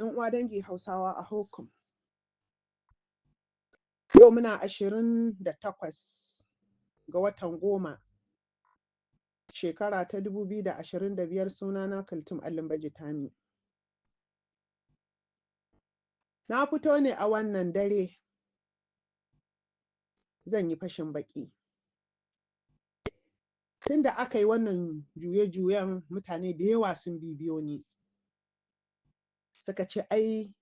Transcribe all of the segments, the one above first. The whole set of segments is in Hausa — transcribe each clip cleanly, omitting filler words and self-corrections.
'yan uwa dangi Hausawa a Hokum. Yau muna 28 ga watan 10 shekara ta 2025 sunana Kaltum Allimbaji Tami. Na fito ne a wannan dare zan yi fashin baki. Tunda aka yi wannan juye-juyen mutane da yawa sun bibiyo ni. Suka ce ai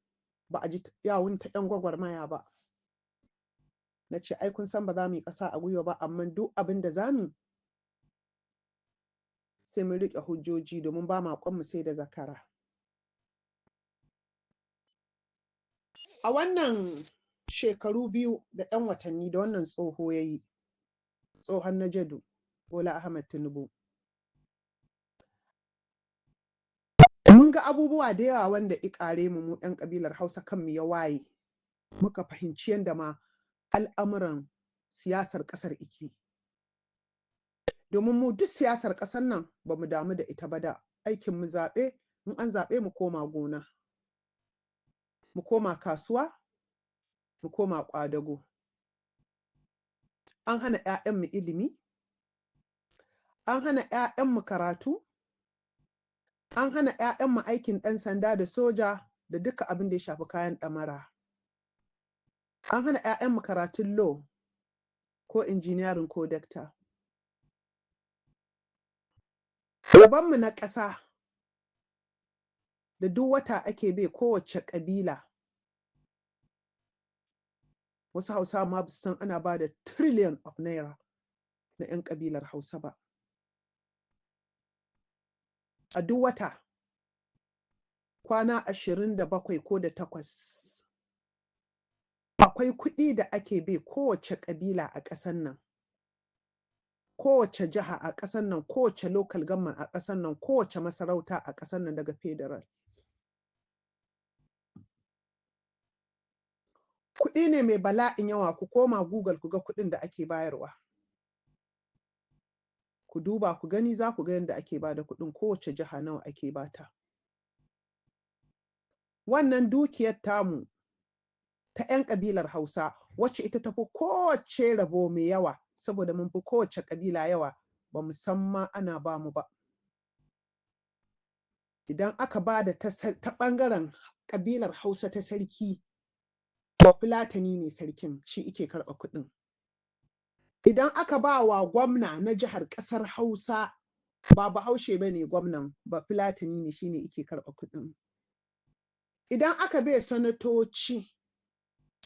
ba a ji yawun ta 'yan gwagwarmaya ba. Na ce ai kun san ba za mu yi ƙasa a gwiwa ba, amma duk abin da za mu sai mun riƙe hujjoji domin ba maƙonmu sai da zakara. A wannan shekaru 2 da 'yan watanni da wannan tsoho ya yi, tsohon Najadu Bola Ahmed Tinubu, mun ga abubuwa da yawa wanda ƙare mu 'yan ƙabilar Hausa kanmu ya waye. Muka fahimci yadda ma al'amuran siyasar ƙasar ike. Domin mu duk siyasar ƙasar nan ba mu damu da ita ba da aikin mu zaɓe, in an zaɓe mu koma gona, mu koma kasuwa, mu koma ƙwadago. An hana 'ya'yanmu ilimi, an hana 'ya'yanmu karatu, an hana 'ya'yanmu aikin ɗan sanda da soja da duka abin da ya shafi kayan ɗamara. An hana 'ya'yanmu karatun law ko engineering ko doctor. Rabonmu na ƙasa da duk wata ake bai kowace ƙabila. Wasu Hausawa ma ba su san ana ba da trillion of naira na 'yan ƙabilar Hausa ba. A duk wata kwana 27 ko da 8 akwai kuɗi da ake bai kowace ƙabila a ƙasar nan. Kowace jiha a ƙasar nan, kowace local government a ƙasar nan, kowace masarauta a ƙasar nan daga federal. Kuɗi ne mai bala'in yawa, ku koma Google ku ga kuɗin da ake bayarwa. Ku duba ku gani za ku ga yadda ake ba da kuɗin, kowace jiha nawa ake bata. Wannan dukiyar tamu ta 'yan ƙabilar Hausa wacce ita tafi kowace rabo mai yawa, saboda mun fi kowace ƙabila yawa, ba mu san ma ana ba mu ba. Idan aka ba da ta ɓangaren ƙabilar Hausa ta sarki, Bafulatani ne sarkin, shi ike karɓa kuɗin. Idan aka ba wa gwamna na jihar ƙasar Hausa, ba Bahaushe ba ne gwamnan, Bafulatani ne, shi ne ike karɓa kuɗin. Idan aka bai sanatoci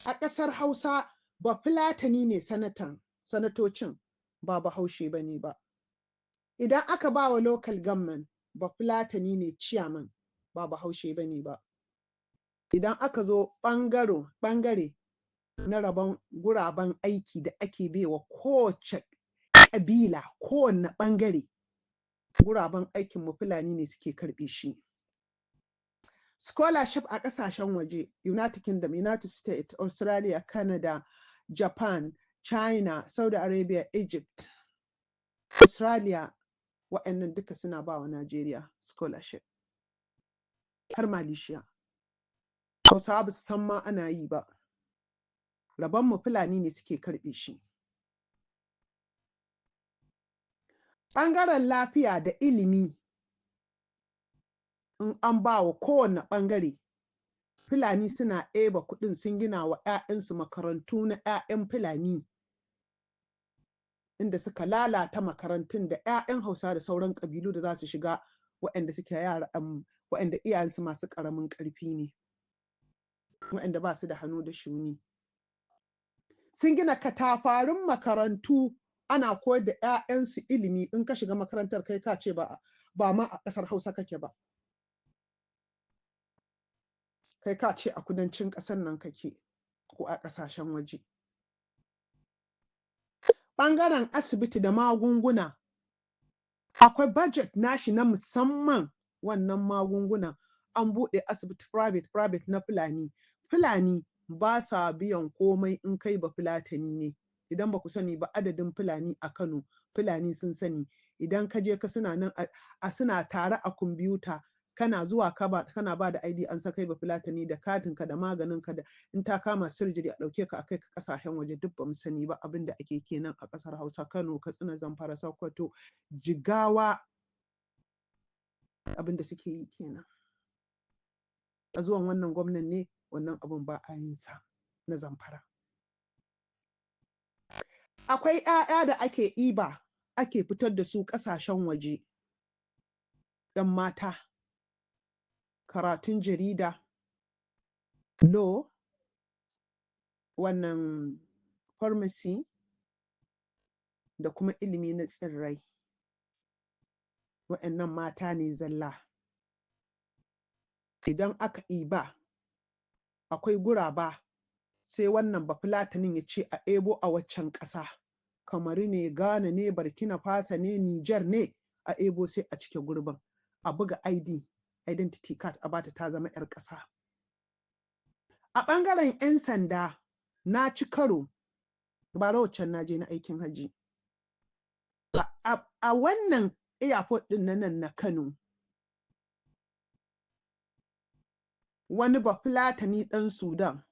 a ƙasar Hausa, Bafulatani ne sanatocin, ba Bahaushe ba ne ba. Idan aka ba wa local government, Bafulatani ne chairman, ba Bahaushe ba ne ba. Idan aka zo ɓangare na rabon guraben aiki da ake baiwa kowace ƙabila, kowanne ɓangare, guraben aikin mu Fulani ne suke karɓe shi. Scholarship a ƙasashen waje, United Kingdom, United States, Australia, Canada, Japan, China, Saudi Arabia, Egypt, Australia, waɗannan duka suna ba wa Najeriya scholarship. Har Malaysia. Hausawa ba su san ma ana yi ba. Rabonmu Fulani ne suke karɓe shi. Ɓangaren lafiya da ilimi, in an ba wa kowane ɓangare, Fulani suna ɗeba kuɗin sun gina wa 'ya'yansu makarantu na 'ya'yan Fulani, inda suka lalata makarantun da 'ya'yan Hausa da sauran ƙabilu da za su shiga, waɗanda suke yara, waɗanda iyayensu masu ƙaramin ƙarfi ne, waɗanda ba su da hannu da shuni. Sun gina katafarun makarantu, ana koyar da 'ya'yansu ilimi, in ka shiga makarantar kai ka ce ba ma a ƙasar Hausa kake ba. Kai ka ce a kudancin ƙasar nan kake, ko a ƙasashen waje. Ɓangaren asibiti da magunguna, akwai budget nashi na musamman. Wannan magungunan an buɗe asibiti private na Fulani. Fulani ba sa biyan komai in kai Bafulatani ne. Idan ba ku sani ba, adadin Fulani a Kano, Fulani sun sani. Idan ka je ka suna nan suna tare a kwamfuta, kana zuwa kana ba da ID an sa kai Bafulatani da katinka da maganinka da in ta kama surgery a ɗauke ka a kai ka ƙasashen waje duk ba mu sani ba abin da ake kenan a ƙasar Hausa, Kano, Katsina, Zamfara, Sokoto, Jigawa abin da suke yi kenan. A zuwan wannan gwamnan ne wannan abin ba a yin sa na Zamfara. Akwai 'ya'ya da ake iba ake fitar da su ƙasashen waje, 'yan mata, karatun jarida, law, wannan pharmacy da kuma ilimi na tsirrai. Waɗannan mata ne zalla. Idan aka iba, akwai guraba, sai wannan Bafulatanin ya ce a ebo a waccan ƙasa. Kamaru ne, Ghana ne, Burkina Faso ne, Niger ne, a ebo sai a cike gurbin. A buga identity card a bata ta zama 'yar ƙasa. A ɓangaren 'yan sanda na ci karo, bara waccan na je na aikin hajji. A wannan airport ɗin na nan na Kano, wani Bafulatani ɗan Sudan,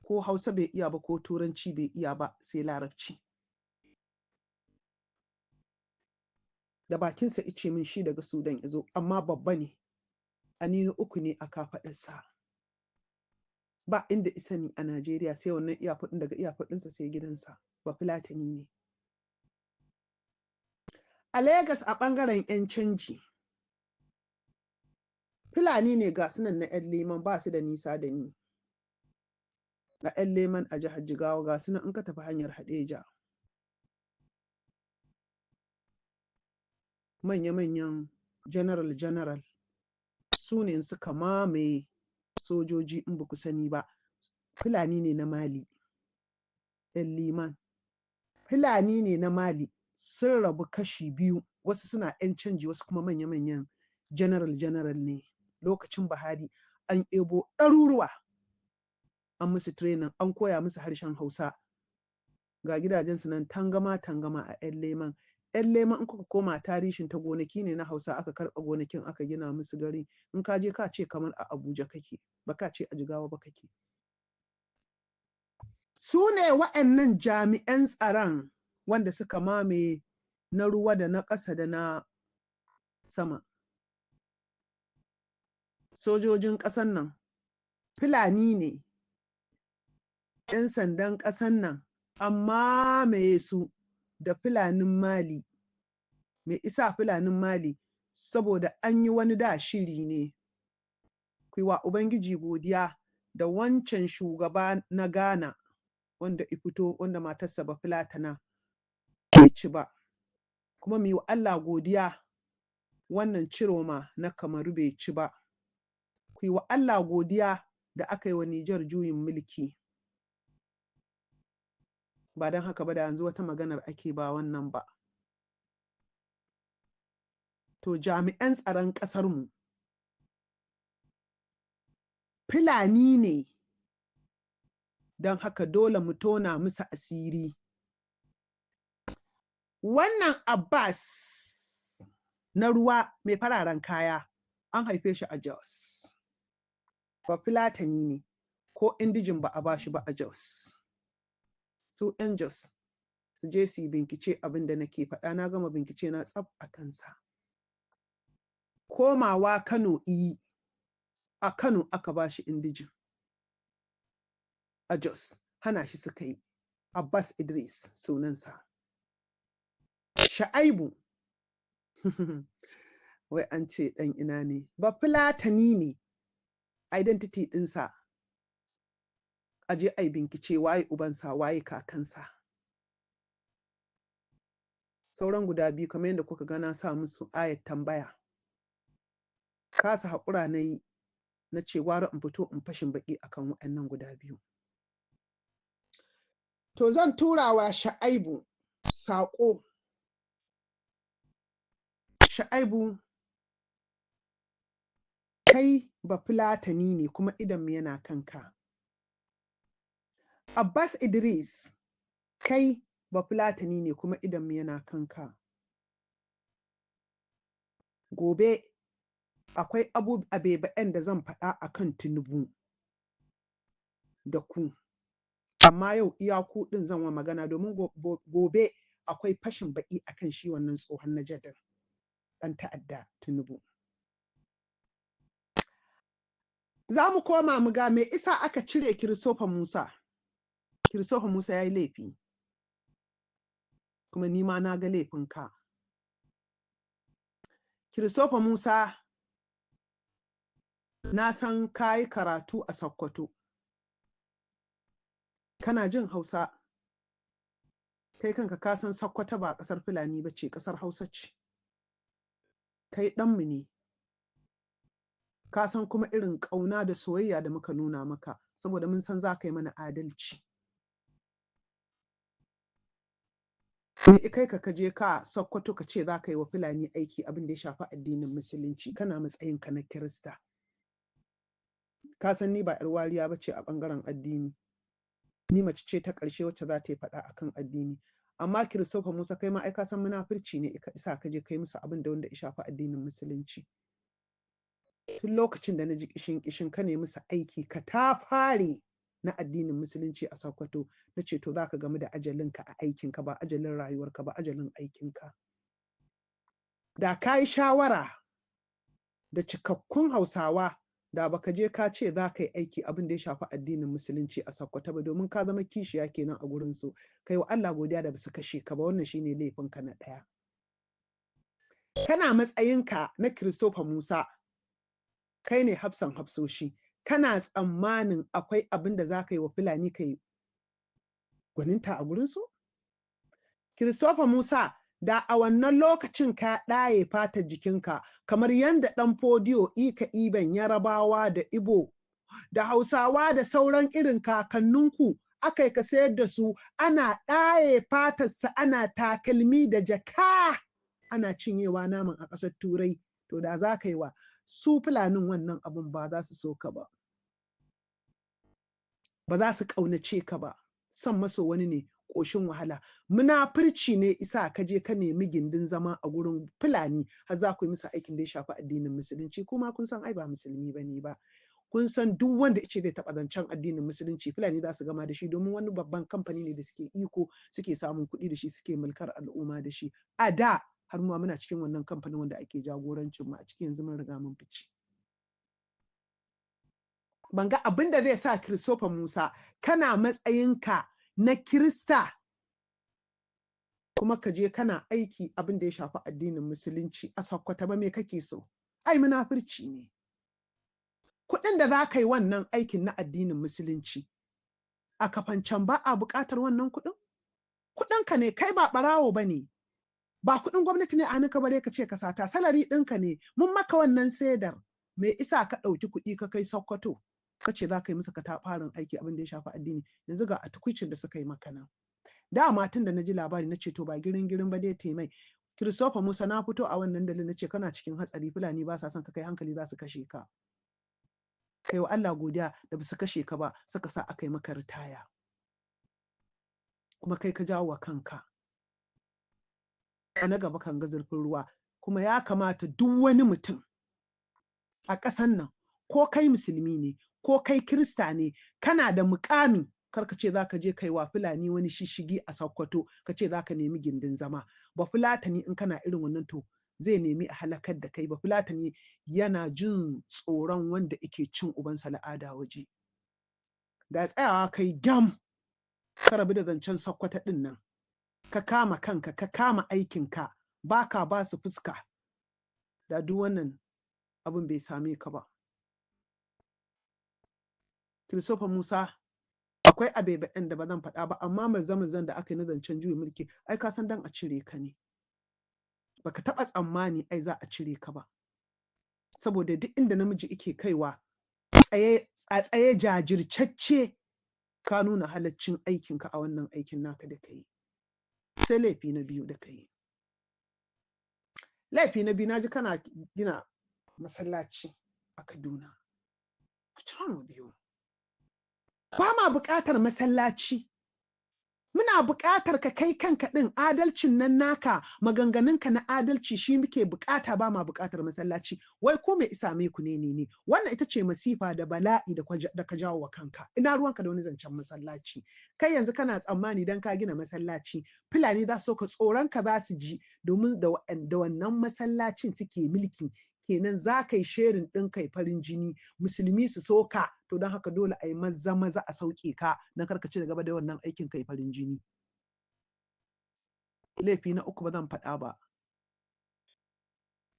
ko Hausa bai iya ba ko Turanci bai iya ba sai Larabci. Da bakinsa ice min shi daga Sudan ya zo, amma babba ne, anini 3 ne a kafaɗarsa. Ba inda isa ni a Najeriya sai wannan airport ɗin, daga airport ɗinsa sai gidansa. Bafulatani ne. A Legas a ɓangaren 'yan canji, Fulani ne ga sunan na 'yan Leman ba su da nisa da ni. A 'yan Leman a jihar Jigawa ga sunan in ka tafi hanyar Haɗeja. Manya-manyan general su ne suka mamaye sojoji in ba ku sani ba. Fulani ne na Mali, 'yan Leman. Fulani ne na Mali sun rabu kashi biyu, wasu suna 'yan canji wasu kuma manya-manyan general ne. Lokacin Buhari an ebo ɗaruruwa an musu training, an koya musu harshen Hausa. Ga gidajensu nan tangama a 'yan Leman. 'Yan Leman in kuka koma tarihin ta gonaki ne na Hausa, aka karɓa gonakin aka gina musu gari. In ka je ka ce kamar a Abuja kake, ba ka ce a Jigawa ba kake. Su ne waɗannan jami'an tsaron wanda suka mamaye na ruwa da na ƙasa da na sama. Sojojin ƙasan nan Fulani ne, 'yan sandan ƙasan nan an mamaye su da Fulanin Mali. Me isa Fulanin Mali? Saboda an yi wani da shiri ne. Ku yi wa Ubangiji godiya da wancan shugaba na Ghana wanda ifito wanda matarsa Bafulatana bai ci ba. Kuma mu yi wa Allah godiya wannan Ciroma na Kamaru bai ci ba. Ku yi wa Allah godiya da aka yi wa Nijar juyin mulki. Ba don haka ba da yanzu wata maganar ake ba wannan ba. To jami'an tsaron ƙasarmu Fulani ne, don haka dole mu tona musu asiri. Wannan Abbas na ruwa mai fararen kaya an haife shi a Jos. Bafulatani ne, ko indijin ba a ba shi ba a Jos. Su 'yan Jos su je su yi bincike abin da nake faɗa, na gama bincike na tsaf a kansa. Komawa Kano a Kano aka ba shi indijin. A Jos hana shi suka yi. Abbas Idris sunansa. Sha'aibu wai an ce ɗan ina ne, Bafulatani ne. Identity ɗinsa a je a yi bincike waye ubansa waye kakansa. Sauran guda biyu kamar yadda kuka ga na sa musu ayat tambaya. Kasa haƙura na yi na ce gwara in fito in fashin baƙi akan waɗannan guda biyu. To zan tura wa Sha'aibu saƙo. Sha'aibu, kai Bafulatani ne kuma idonmu yana kanka. Abbas Idris, kai Bafulatani ne kuma idonmu yana kanka. Gobe akwai abebaɗen da zan faɗa akan Tinubu da ku, amma yau iya ku ɗin zan wa magana domin gobe akwai fashin baƙi akan shi wannan tsohon na jadar ɗan ta'adda Tinubu. Za mu koma mu ga me isa aka cire Christopher Musa. Christopher Musa ya yi laifi, kuma ni ma na ga laifinka. Christopher Musa, na san ka yi karatu a Sokoto, kana jin Hausa, kai kanka ka san Sokoto ba ƙasar Fulani ba ce, ƙasar Hausa ce. Kai ɗanmu ne, ka san kuma irin ƙauna da soyayya da muka nuna maka, saboda mun san za ka yi mana adalci. Me kai ka je ka Sokoto ka ce za ka yi wa Fulani aiki abin da ya shafi addinin Musulunci, kana matsayinka na Kirista. Ka san ni ba 'yar wariya ba ce a ɓangaren addini. Ni mace ce ta ƙarshe wacce za ta yi faɗa akan addini. Amma Christopher Musa kai ma ai ka san munafurci ne isa ka je kai musu abin da wanda ya shafi addinin Musulunci. Tun lokacin da na ji kishin ka ne musu aiki ka ta fare na addinin Musulunci a Sokoto, na ce to za ka gamu da ajalinka a aikinka, ba ajalin rayuwarka ba, ajalin aikinka. Da ka yi shawara da cikakkun Hausawa, da baka je ka ce za ka yi aiki abin da ya shafi addinin Musulunci a Sokoto ba, domin ka zama kishiya kenan a gurin su. Kai wa Allah godiya da basu kashe ka ba, wannan shine laifinka na ɗaya. Kana matsayinka na Christopher Musa, kai ne hafsan hafsoshi, kana tsammanin akwai abin da za ka yi wa Fulani kai gwaninta a gurin su? Christopher Musa, da a wannan lokacin ka ɗaye fatar jikinka, kamar yadda ɗan Fodiyo Ika Iben Yarabawa da Ibo da Hausawa da sauran irin kakanninku aka yi ka sayar da su, ana ɗaye fatarsa, ana takalmi da jaka, ana cinyewa naman a ƙasar Turai. To da za ka yi wa su Fulanin wannan abun, ba za su so ka ba, ba za su ƙaunace ka ba. Son maso wani ne, ƙoshin wahala. Munafurci ne isa ka je ka nemi gindin zama a gurin Fulani har za ku yi musu aikin da ya shafi addinin Musulunci. Kuma kun san ai ba musulmi ba ne ba. Kun san duk wanda ya ce zai taɓa zancen addinin Musulunci, Fulani za su gama da shi, domin wani babban kamfani ne da suke iko, suke samun kuɗi da shi, suke mulkar al'umma da shi. A da har ma muna cikin wannan kamfanin wanda ake jagorancin mu a cikin, yanzu mun riga mun fice. Ban ga abin da zai sa Christopher Musa, kana matsayinka na Kirista, kuma ka je kana aiki abin da ya shafi addinin Musulunci a Sokoto ba. Me kake so? Ai munafurci ne. Kuɗin da za ka yi wannan aikin na addinin Musulunci a Kafancan, ba a buƙatar wannan kuɗin? Kuɗinka ne, kai ba ɓarawo ba ne, ba kuɗin gwamnati ne a hannunka bare ka ce ka sata, salari ɗinka ne, mun maka wannan sedar. Me isa ka ɗauki kuɗi ka kai Sokoto ka ce za ka yi musu katafaren aiki abin da ya shafi addini? Yanzu ga a tukwicin da suka yi maka nan. Dama tun da na ji labari na ce to ba girin ba dai taimai. Christopher Musa, na fito a wannan dalilin na ce kana cikin hatsari, Fulani ba sa son ka kai hankali, za su kashe ka. Kai wa Allah godiya da ba su kashe ka ba, suka sa aka yi maka ritaya. Kuma kai ka jawo wa kanka. A na gaba kan ga zurfin ruwa. Kuma ya kamata duk wani mutum a ƙasan nan, ko kai musulmi ne, ko kai Kirista ne, kana da muƙami, kar ka ce za ka je kai wa Fulani wani shishigi a Sokoto, ka ce za ka nemi gindin zama. Ba Fulatani in kana irin wannan to zai nemi a halakar da kai. Ba Fulatani yana jin tsoron wanda yake cin ubansa al'ada waje. Da tsayawa kai gyam, ka rabu da zancen Sokoto ɗin nan, ka kama kanka, ka kama aikinka, baka ba su fuska, da duk wannan abin bai same ka ba. Christopher Musa, akwai abebaɗen da ba zan faɗa ba, amma marzan da aka yi na zancen juyin mulki, ai ka san dan a cire ka ne. Baka taɓa tsammani ai za a cire ka ba, saboda duk inda namiji yake kaiwa a tsaye jajirtacce, ka nuna halaccin aikinka a wannan aikin naka da ka yi. Sai laifi na biyu da ka yi. Laifi na biyu, na ji kana gina masallaci a Kaduna. What's wrong with you? Ba ma buƙatar masallaci. muna buƙatar ka kai kanka ɗin adalcin nan naka, maganganunka na adalci shi muke buƙata, ba ma buƙatar masallaci. Wai ko me isa me ku ne? Wannan ita ce masifa da bala'i da ka jawo wa kanka. Ina ruwanka da wani zancen masallaci? Kai yanzu kana tsammani dan ka gina masallaci Fulani za su so ka, tsoron ka za su ji, domin da wannan masallacin suke mulki. Kenan za ka yi sherin ɗin kai farin jini, musulmi su so ka, to don haka dole a yi maza a sauke ka na karka ci gaba da wannan aikin kai farin jini. Laifi na uku ba zan faɗa ba,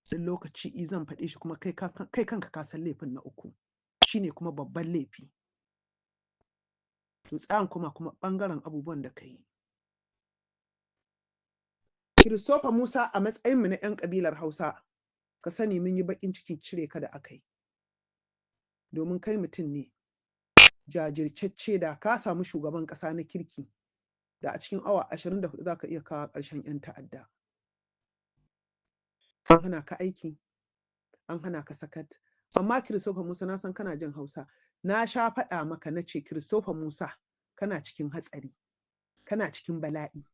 sun lokaci zan faɗe shi, kuma kai kanka ka san laifin na uku shine kuma babban laifi. To tsayan kuma ɓangaren abubuwan da ka yi. Christopher Musa, a matsayinmu na 'yan ƙabilar Hausa, ka sani mun yi baƙin cikin cire ka da aka yi, domin kai mutum ne jajirtacce. Da ka samu shugaban ƙasa na kirki, da a cikin awa 24 za ka iya kawo ƙarshen 'yan ta'adda. An hana ka aiki, an hana ka sakat. Amma Christopher Musa, na san kana jin Hausa, na sha faɗa maka na ce Christopher Musa, kana cikin hatsari, kana cikin bala'i.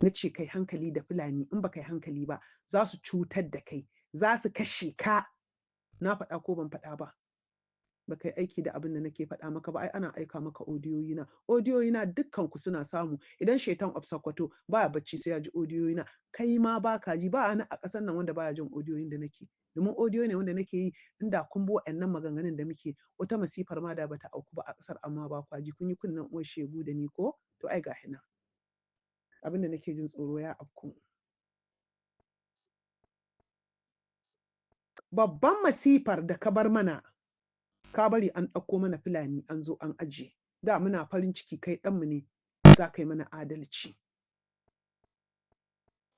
Na ce kai hankali da Fulani, in ba kai hankali ba za su cutar da kai, za su kashe ka. Na faɗa ko ban faɗa ba? Ba kai aiki da abin da nake faɗa maka ba. Ai ana aika maka odiyoyina dukkan ku suna samu. Idan Shaitan of Sokoto baya bacci sai ya ji odiyoyina, kai ma ba ka ji. Ba ni a ƙasar nan wanda baya jin odiyoyin da nake, domin odiyo ne wanda nake yi. Inda kun bi wa'annan maganganun da muke, wata masifar ma da bata auku ba a ƙasar, amma ba kwa ji. Kun yi kunnen uwar shegu da ni ko? To ai ga hina, abin da nake jin tsoro ya afku. Babban masifar da ka bar mana, ka bari an ɗauko mana Fulani an zo an ajiye. Da muna farin ciki kai ɗanmu ne, za ka yi mana adalci.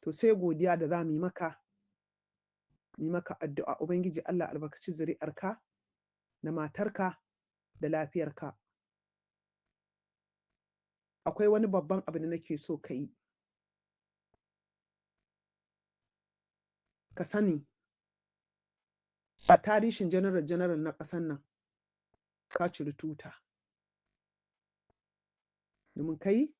To sai godiya da za mu yi maka, addu'a Ubangiji Allah albarkaci zuri'arka da matarka da lafiyarka. Akwai wani babban abu da nake so ka yi. Ka sani, a tarihin general na ƙasar nan, ka ciri tuta. Domin kai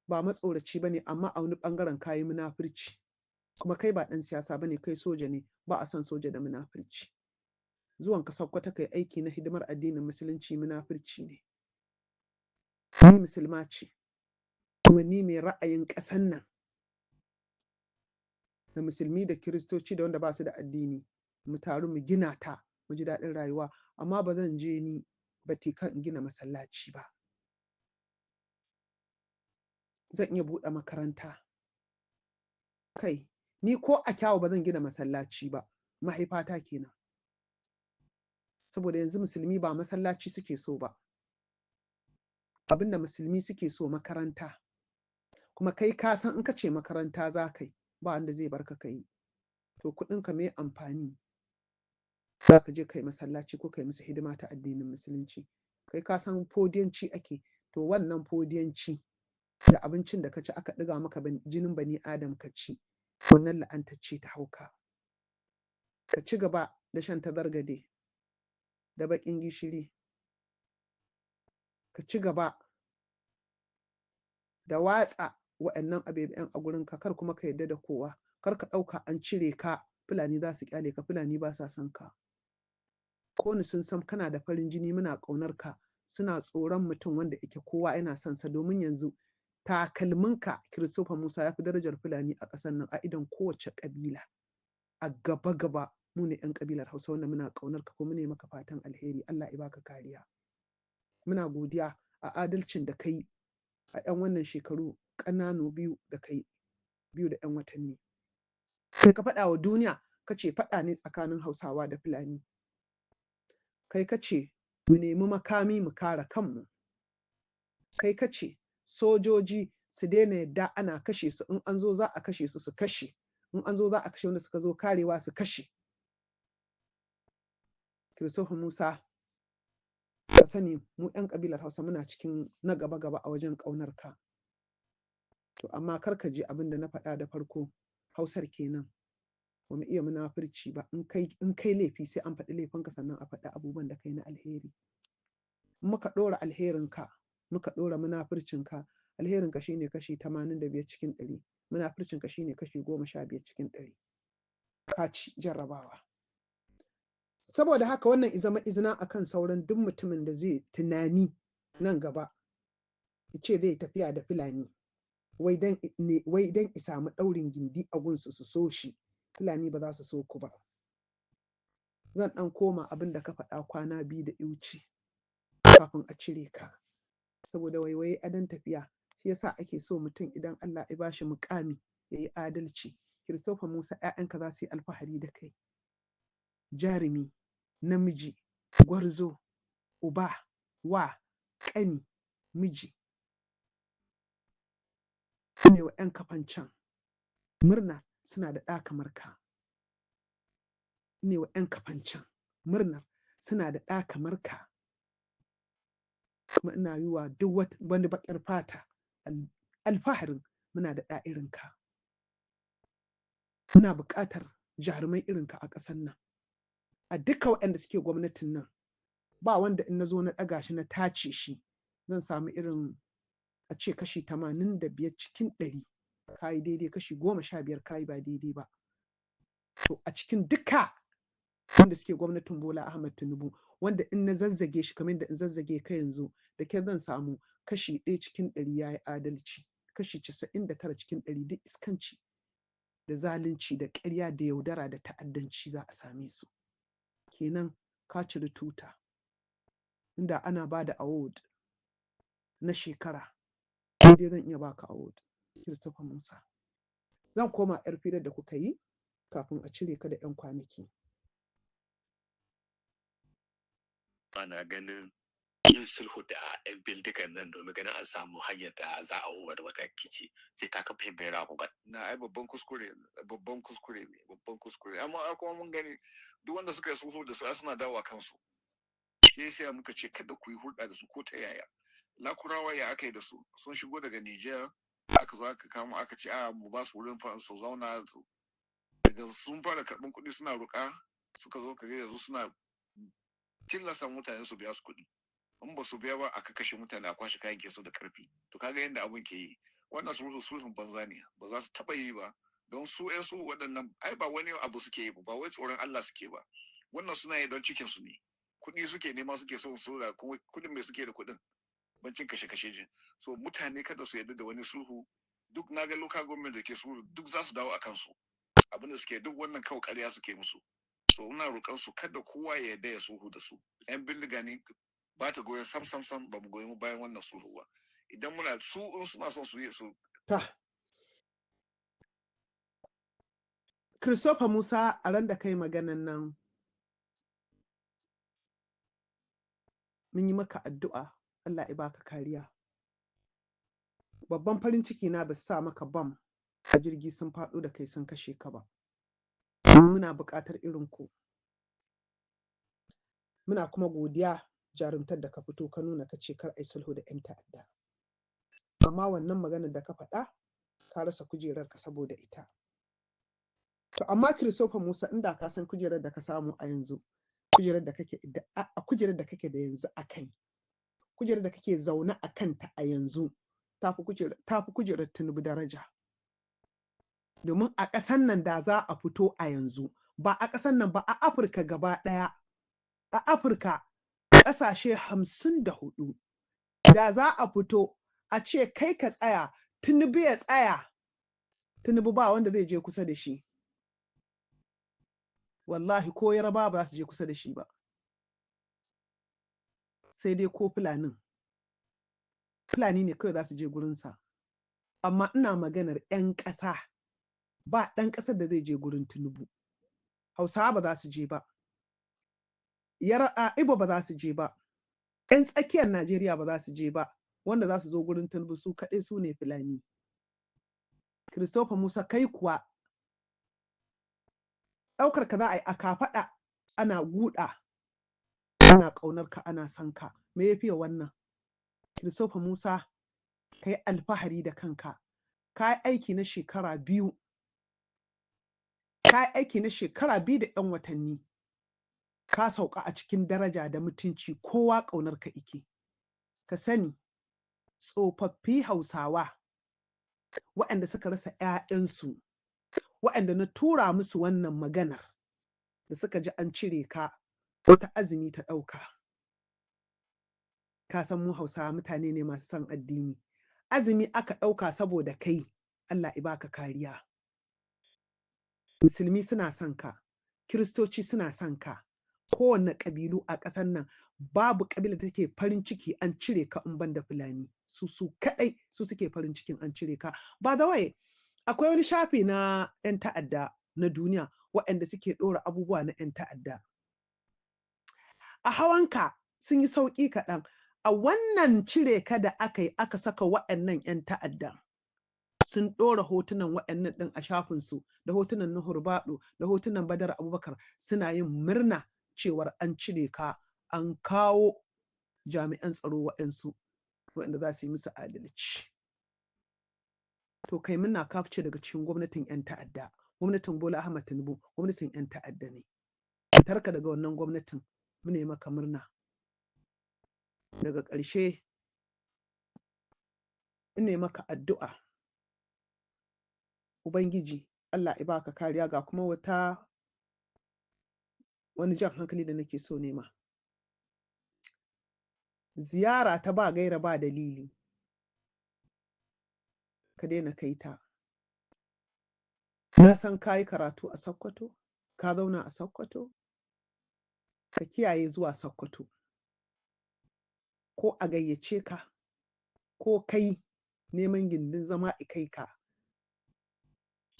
ba matsoraci ba ne, amma a wani ɓangaren ka yi munafurci. Kuma kai ba ɗan siyasa ba ne, kai soja ne. Ba a son soja da munafurci. Zuwan ka Sokoto kai aiki na hidimar addinin musulunci munafurci ne. Ni musulma ce, kuma ni mai ra'ayin ƙasar nan, da musulmi da kiristoci da wanda ba su da addini, mu taru mu gina ta, mu ji daɗin rayuwa. Amma ba zan je ni Vatican in gina masallaci ba. Zan iya buɗe makaranta. Kai, ni ko a Kyawu ba zan gina masallaci ba. Mahaifata kenan. Saboda yanzu musulmi ba masallaci suke so ba. Abinda musulmi suke so makaranta. Kuma kai ka san in ka ce makaranta za ka yi, ba wanda zai barka ka yi. To kuɗinka mai amfani? Za ka je kai masallaci ko kai musu hidima ta addinin musulunci. Kai ka san fodiyanci ake. To wannan fodiyanci da abincin da ka ci aka ɗiga maka jinin bani Adam ka ci, wannan la'antacce ta hauka. Ka ci gaba da shan tazargade da baƙin gishiri. Ka ci gaba da watsa wa'annan abubuwan a gurinka. Kar kuma ka yarda da kowa. Kar ka ɗauka an cire ka Fulani za su ƙyale ka. Fulani ba sa son ka. Ko ni sun san kana da farin jini, muna ƙaunar ka. Suna tsoron mutum wanda yake kowa yana son sa, domin yanzu takalminka Christopher Musa ya fi darajar Fulani a ƙasar nan, a idon kowace ƙabila. A gaba mu ne 'yan ƙabilar Hausa wanda muna ƙaunar ka, kuma ne maka fatan alheri. Allah ya baka kariya. Muna godiya a adalcin da kai a 'yan wannan shekaru ƙananu biyu da kai, 2 da 'yan watanni. Kai ka faɗa wa duniya, ka ce faɗa ne tsakanin Hausawa da Fulani. Kai ka ce mu nemi makami mu kare kanmu. Kai ka ce sojoji su daina yadda ana kashe su. In an zo za a kashe su, su kashe. In an zo za a kashe wanda suka zo karewa, su kashe. Christopher Musa, ka sani mu 'yan ƙabilar Hausa muna cikin na gaba a wajen ƙaunar ka. To amma kar ka ji abin da na faɗa da farko. Hausar kenan. Ba mu iya munafurci ba. In kai laifi sai an faɗi laifinka, sannan a faɗi abubuwan da kai na alheri. Muka ɗora alherinka, muka ɗora munafurcinka, alherinka shine kashi 85 cikin 100, munafurcinka shine kashi 15 cikin 100. Ka ci jarrabawa. Saboda haka wannan izama izina akan sauran duk mutumin da zai tunani nan gaba ce zai tafiya da Fulani wai dan isamu ɗaurin gindi a gunsu su so shi. Fulani ba za su so ku ba. Zan ɗan koma abin da ka faɗa kwana 2 da wuce kafin a cire ka. Saboda waiwaye adon tafiya, shi yasa ake so mutum idan Allah ya bashi muƙami ya yi adalci. Christopher Musa, 'ya'yanka za su yi alfahari da kai. Jarumi, namiji, gwarzo, uba, wa, ƙani, miji. Ne wa 'yan kafancan murna suna da ɗa kamar ka. Ne wa 'yan kafancan murna suna da ɗa kamar ka. Kuma ina yi wa duk wani baƙar fata alfaharin muna da ɗa irin ka. Muna buƙatar jarumai irin ka a ƙasar nan. A duka waɗanda suke gwamnatin nan, ba wanda in na zo na ɗaga shi na tace shi zan samu irin a ce kashi 85 cikin 100 ka yi daidai, kashi 15 ka yi ba daidai ba. To a cikin duka wanda suke gwamnatin Bola Ahmed Tinubu, wanda in na zazzage shi kamar da in zazzage ka yanzu, da ke zan samu kashi 1 cikin 100 ya yi adalci, kashi 99 cikin 100 duk iskanci da zalunci da ƙarya da yaudara da ta'addanci za a same su. Kenan ka ciri tuta. Inda ana ba da award na shekara, dai zan iya baka award, Christopher Musa. Zan koma 'yar firar da kuka yi kafin a cire ka da 'yan kwanaki. Ana ganin yin sulhu da 'yan bindigan nan domin ganin an samu hanyar da za a warware wata rikici sai ta kafa yin bayar ba. Na ai babban kuskure ne. Amma kuma mun gani duk wanda suka yi sulhu da su suna dawowa kansu. Shi sai muka ce kada ku yi hulɗa da su ko ta yaya. Lakurawa ya aka yi da su, sun shigo daga Nijar, aka zo aka kama aka ce mu ba su wurin su zauna, daga sun fara karɓar kuɗi suna roƙa, suka zo ka yanzu suna tilasta mutane su biya su kuɗi. In ba su biya ba aka kashe mutane a kwashe kayan su da ƙarfi. To kaga yadda abun ke yi. Wannan sulhun banza ne, ba za su taɓa yi ba. Don su waɗannan ai ba wani abu suke yi ba wai tsoron Allah suke ba. Wannan suna yi don cikin su ne. Kuɗi suke nema suke son su da kuma kuɗin mai suke da kuɗin. Bancin kashe-kashe jin. So mutane kada su yarda da wani sulhu. Duk na ga local government da ke sulhu duk za su dawo a kansu. Abin da suke duk wannan kawai ƙarya suke musu. So ina roƙon su kada kowa ya yarda ya sulhu da su. 'Yan bindiga ne ba ta goyon sam ba mu goyon bayan wannan sulhu ba. Idan muna su in suna son su yi su. Christopher Musa, a ran da kai maganan nan mun yi maka addu'a Allah ya baka kariya. Babban farin ciki na ba su sa maka bam a jirgi sun faɗo da kai sun kashe ka ba. Muna buƙatar irin ku. Muna kuma godiya jarumtar da ka fito ka nuna ka ce kar ai sulhu da 'yan ta'adda. Amma wannan maganar da ka faɗa ka rasa kujerarka saboda ita. To amma Christopher Musa, inda ka san kujerar da ka samu a yanzu, kujerar da kake da yanzu a kai, kujerar da kake zaune a kanta a yanzu ta fi kujerar Tinubu daraja. Domin a ƙasan nan da za a fito a yanzu, ba a ƙasan nan ba, a Afirka gaba ɗaya, a Afirka ƙasashe 54, da za a fito a ce kai ka tsaya, Tinubu ya tsaya, Tinubu ba wanda zai je kusa da shi. Wallahi ko Yarbawa ba za su je kusa da shi ba. Sai dai ko Fulani ne kawai za su je gurinsa. Amma ina maganar 'yan ƙasa, ba ɗan ƙasar da zai je gurin Tinubu. Hausawa ba za su je ba. Ibo ba za su je ba. 'Yan tsakiyar Najeriya ba za su je ba. Wanda za su zo gurin Tinubu su kaɗai su ne Fulani. Christopher Musa, kai kuwa ɗaukar ka za a yi a kafaɗa ana guda, ana ƙaunar ka, ana son ka. Me ya fiye wannan? Christopher Musa, ka yi alfahari da kanka. Ka yi aiki na shekara 2. Ka yi aiki na shekara 2 da 'yan watanni. Ka sauka a cikin daraja da mutunci, kowa ƙaunar ka ike. Ka sani tsofaffi Hausawa waɗanda suka rasa ‘ya'yansu, waɗanda na tura musu wannan maganar da suka ji an cire ka wata azumi ta ɗauka. Ka san mu Hausawa mutane ne masu son addini. Azumi aka ɗauka saboda kai, Allah ya baka kariya. Musulmi suna son ka, Kiristoci suna son ka, kowanne ƙabilu a ƙasar nan babu ƙabila da take farin ciki an cire ka in ban da Fulani. Su kaɗai su suke farin cikin an cire ka. By the way, akwai wani shafi na 'yan ta'adda na duniya waɗanda suke ɗora abubuwa na 'yan ta'adda. A hawanka sun yi sauƙi kaɗan. A wannan cire ka da aka yi aka saka waɗannan 'yan ta'adda sun ɗora hotunan waɗannan ɗin a shafinsu da hotunan Nuhur Baɗo da hotunan Badar Abubakar suna yin murna cewar an cire ka an kawo jami'an tsaro waɗansu waɗanda za su yi musu adalci. To kai muna kafice daga cikin gwamnatin 'yan ta'adda, gwamnatin Bola Ahmed Tinubu, gwamnatin 'yan ta'adda ne. Tarka daga wannan gwamnatin mu ne maka murna. Daga ƙarshe ina maka addu'a. Ubangiji Allah ya baka kariya ga kuma wani jan hankali da nake so nema. Ziyara ta ba gaira ba dalili ka daina kai ta. Na san ka yi karatu a Sokoto, ka zauna a Sokoto, ka kiyaye zuwa Sokoto. Ko a gayyace ka, ko kai neman gindin zama kai ka.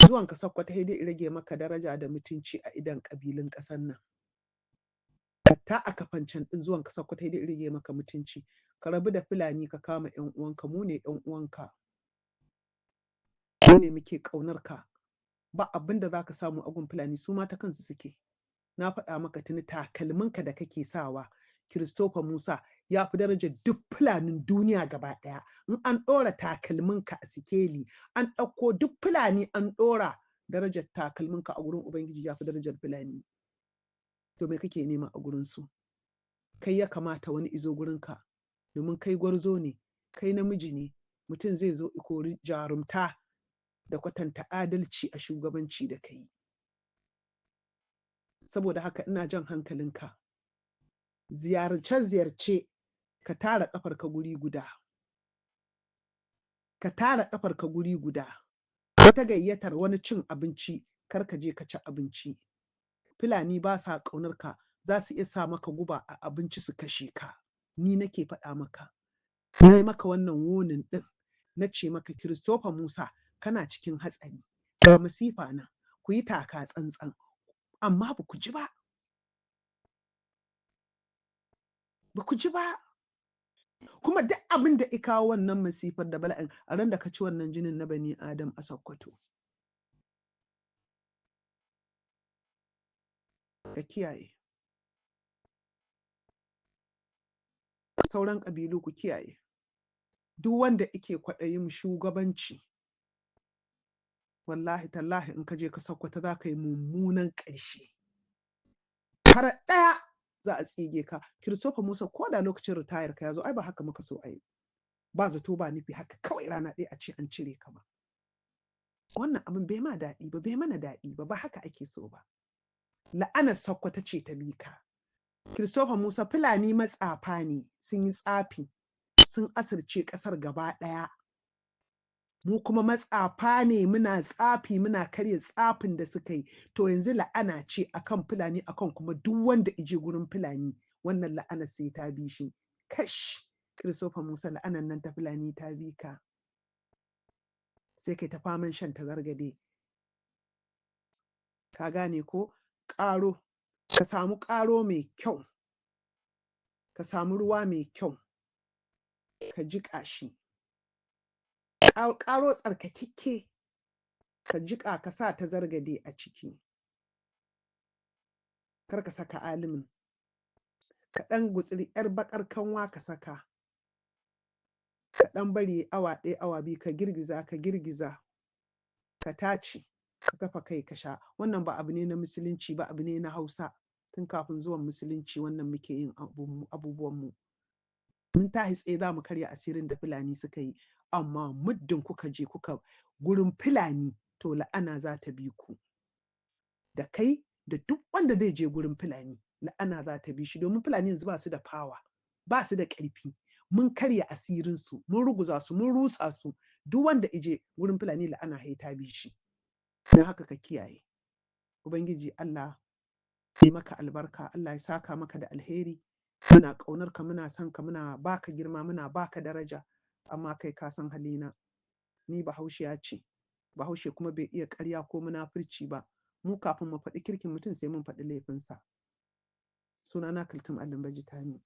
Zuwanka Sokoto sai dai rage maka daraja da mutunci a idan ƙabilun ƙasar nan. Hatta a kafancan ɗin zuwanka Sokoto sai dai rage maka mutunci. Ka rabu da Fulani ka kama 'yan uwanka, mu ne 'yan uwanka. Mu ne muke ƙaunar ka. Ba abin da za ka samu a gun Fulani, su ma ta kansu suke. Na faɗa maka tuni takalminka da kake sawa, Christopher Musa ya fi darajar duk Fulanin duniya gaba ɗaya. In an ɗora takalminka a sikeli, an ɗauko duk Fulani an ɗora darajar takalminka a gurin Ubangiji ya fi darajar Fulani. To me kake nema a gurinsu? Kai ya kamata wani izo gurinka, domin kai gwarzo ne, kai namiji ne, mutum zai zo ikori jarumta da kwatanta adalci a shugabanci da kai. Saboda haka ina jan hankalinka, ziyarce-ziyarce ka tara ƙafarka guri guda. Ka tara ƙafarka guri guda. Wata gayyatar wani cin abinci, kar ka je ka ci abinci. Fulani ba sa ƙaunarka, za su iya sa maka guba a abinci su kashe ka. Ni nake faɗa maka. Na yi maka wannan wonin ɗin, na ce maka Christopher Musa kana cikin hatsari. Ga masifa nan, ku yi taka tsantsan. Amma ba ku ji ba. Ba ku ji ba. Kuma duk abin da kawo wannan masifar da bala'in a ran da ka ci wannan jinin na Bani Adam a Sokoto. Ka kiyaye. Sauran ƙabilu ku kiyaye. Duk wanda ike kwaɗayin shugabanci, wallahi tallahi in ka je ka Sokoto za ka yi mummunan ƙarshe. Har ɗaya za a tsige ka. Christopher Musa ko da lokacin ritayar ka ya zo, ai ba haka muka so a yi. Ba zato ba nufi haka kawai rana ɗaya a ce an cire ka ba. Wannan abin bai ma daɗi ba, bai mana daɗi ba, ba haka ake so ba. La'anar Sokoto ce ta bi ka. Christopher Musa Fulani matsafa ne, sun yi tsafi, sun asirce ƙasar gaba ɗaya. Mu kuma matsafa ne, muna tsafi, muna karya tsafin da suka yi. To yanzu la'ana ce akan Fulani, akan kuma duk wanda ije gurin Fulani, wannan la'anar sai ta bi shi. Kash, Christopher Musa la'anar nan ta Fulani ta bi ka. Sai kai ta faman shan tazargade. Ka gane ko? Ƙaro, ka samu ƙaro mai kyau, ka samu ruwa mai kyau, ka jiƙa shi. Ƙaro tsarkakakke, ka jiƙa ka sa tazargade a ciki. Kar ka saka alimin. Ka ɗan gutsiri 'yar baƙar kanwa ka saka. Ka ɗan bari awa ɗaya, awa biyu, ka girgiza, ka girgiza. Ka tace, ka kafa kai ka sha. Wannan ba abu ne na Musulunci ba, abu ne na Hausa. Tun kafin zuwan Musulunci wannan muke yin abubuwanmu. mun tahi tsaye za mu karya asirin da Fulani suka yi, amma muddin kuka je kuka gurin Fulani to la'ana za ta bi ku, da kai da duk wanda zai je gurin Fulani la'ana za ta bi shi, domin Fulani yanzu ba su da fawa, ba su da ƙarfi, mun karya asirinsu, mun ruguza su, mun rusa su, duk wanda ije gurin Fulani la'ana hai ta bi shi. Don haka ka kiyaye. Ubangiji Allah ya maka albarka, Allah ya saka maka da alheri. Muna ƙaunar ka, muna son ka, muna baka girma, muna baka daraja, amma kai ka san halina. Ni Bahaushiya ce, Bahaushe kuma bai iya ƙarya ko munafurci ba. Mu kafin mu faɗi kirkin mutum sai mun faɗi laifinsa. Sunana Kaltum Allin Bajitani.